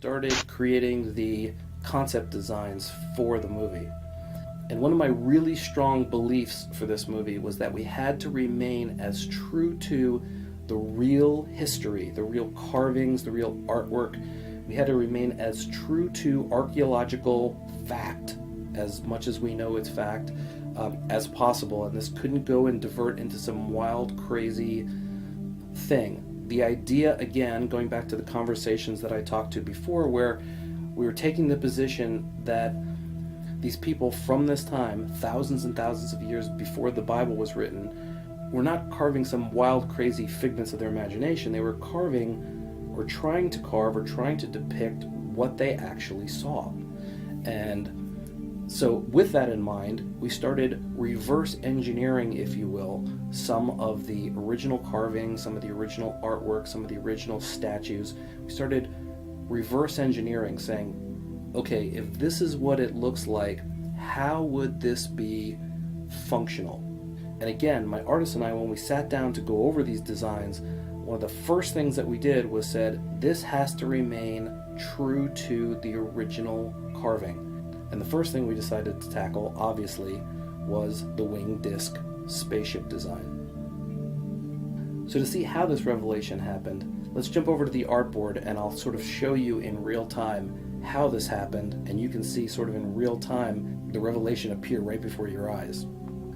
started creating the concept designs for the movie. And one of my really strong beliefs for this movie was that we had to remain as true to the real history, the real carvings, the real artwork. We had to remain as true to archaeological fact, as much as we know it's fact, as possible. And this couldn't go and divert into some wild, crazy thing. The idea, again, going back to the conversations that I talked to before, where we were taking the position that these people from this time, thousands and thousands of years before the Bible was written, were not carving some wild, crazy figments of their imagination. They were carving, or trying to carve, or trying to depict what they actually saw. And so with that in mind, we started reverse engineering, if you will, some of the original carvings, some of the original artwork, some of the original statues. We started reverse engineering, saying, okay, if this is what it looks like, how would this be functional? And again, my artist and I, when we sat down to go over these designs, one of the first things that we did was said, this has to remain true to the original carving. And the first thing we decided to tackle, obviously, was the winged disk spaceship design. So to see how this revelation happened, let's jump over to the artboard and I'll sort of show you in real time how this happened, and you can see sort of in real time the revelation appear right before your eyes.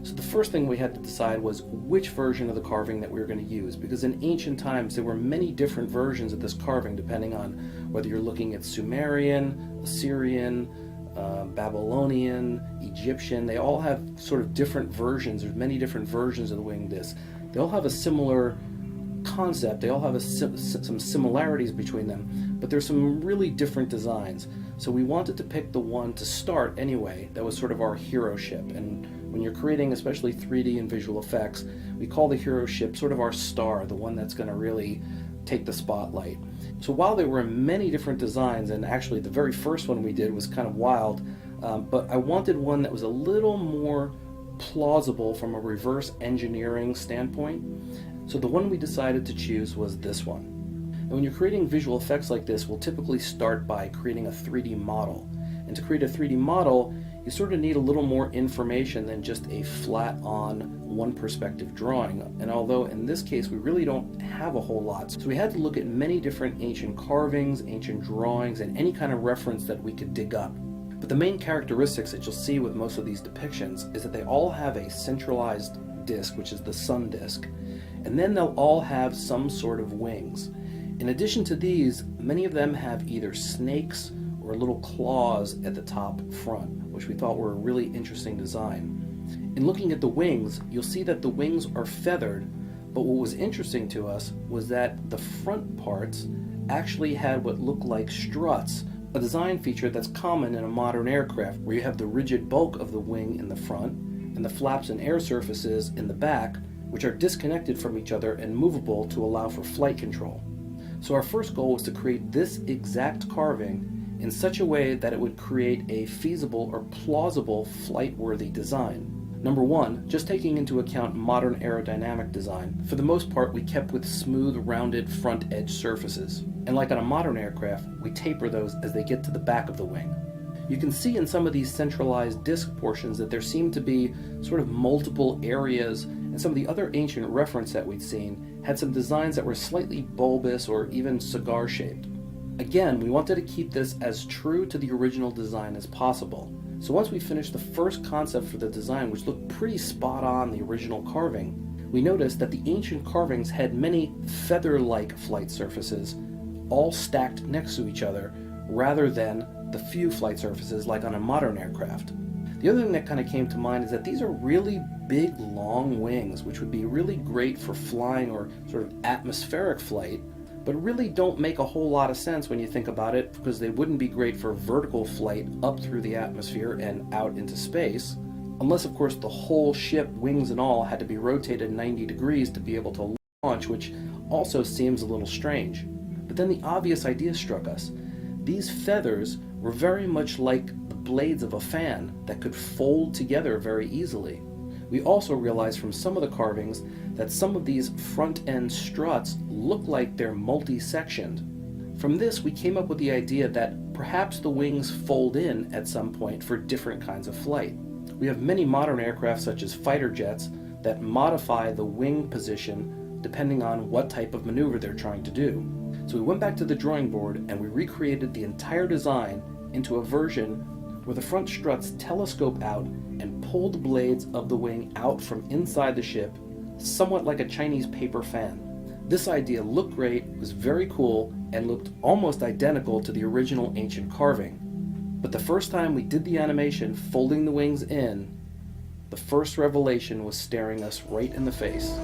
So the first thing we had to decide was which version of the carving that we were going to use, because in ancient times there were many different versions of this carving depending on whether you're looking at Sumerian, Assyrian, Babylonian, Egyptian. They all have sort of different versions. There's many different versions of the winged disc. They all have a similar concept. They all have some similarities between them, but there's some really different designs. So we wanted to pick the one to start anyway that was sort of our hero ship. And when you're creating especially 3D and visual effects, we call the hero ship sort of our star, the one that's going to really take the spotlight. So while there were many different designs, and actually the very first one we did was kind of wild, but I wanted one that was a little more plausible from a reverse engineering standpoint. So the one we decided to choose was this one. And when you're creating visual effects like this, we'll typically start by creating a 3D model. And to create a 3D model, you sort of need a little more information than just a flat-on, one-perspective drawing. And although in this case we really don't have a whole lot, so we had to look at many different ancient carvings, ancient drawings, and any kind of reference that we could dig up. But the main characteristics that you'll see with most of these depictions is that they all have a centralized disk, which is the sun disk, and then they'll all have some sort of wings. In addition to these, many of them have either snakes or little claws at the top front, which we thought were a really interesting design. In looking at the wings, you'll see that the wings are feathered, but what was interesting to us was that the front parts actually had what looked like struts, a design feature that's common in a modern aircraft, where you have the rigid bulk of the wing in the front and the flaps and air surfaces in the back, which are disconnected from each other and movable to allow for flight control. So our first goal was to create this exact carving in such a way that it would create a feasible or plausible flight-worthy design. Number one, just taking into account modern aerodynamic design, for the most part we kept with smooth, rounded front edge surfaces. And like on a modern aircraft, we taper those as they get to the back of the wing. You can see in some of these centralized disc portions that there seem to be sort of multiple areas, and some of the other ancient reference that we'd seen had some designs that were slightly bulbous or even cigar-shaped. Again, we wanted to keep this as true to the original design as possible. So once we finished the first concept for the design, which looked pretty spot on the original carving, we noticed that the ancient carvings had many feather-like flight surfaces, all stacked next to each other, rather than the few flight surfaces like on a modern aircraft. The other thing that kind of came to mind is that these are really big, long wings, which would be really great for flying or sort of atmospheric flight, but really don't make a whole lot of sense when you think about it, because they wouldn't be great for vertical flight up through the atmosphere and out into space, unless of course the whole ship, wings and all, had to be rotated 90 degrees to be able to launch, which also seems a little strange. But then the obvious idea struck us. These feathers were very much like the blades of a fan that could fold together very easily. We also realized from some of the carvings that some of these front-end struts look like they're multi-sectioned. From this, we came up with the idea that perhaps the wings fold in at some point for different kinds of flight. We have many modern aircraft, such as fighter jets, that modify the wing position depending on what type of maneuver they're trying to do. So we went back to the drawing board and we recreated the entire design into a version where the front struts telescope out and pull the blades of the wing out from inside the ship, somewhat like a Chinese paper fan. This idea looked great, was very cool, and looked almost identical to the original ancient carving. But the first time we did the animation folding the wings in, the first revelation was staring us right in the face.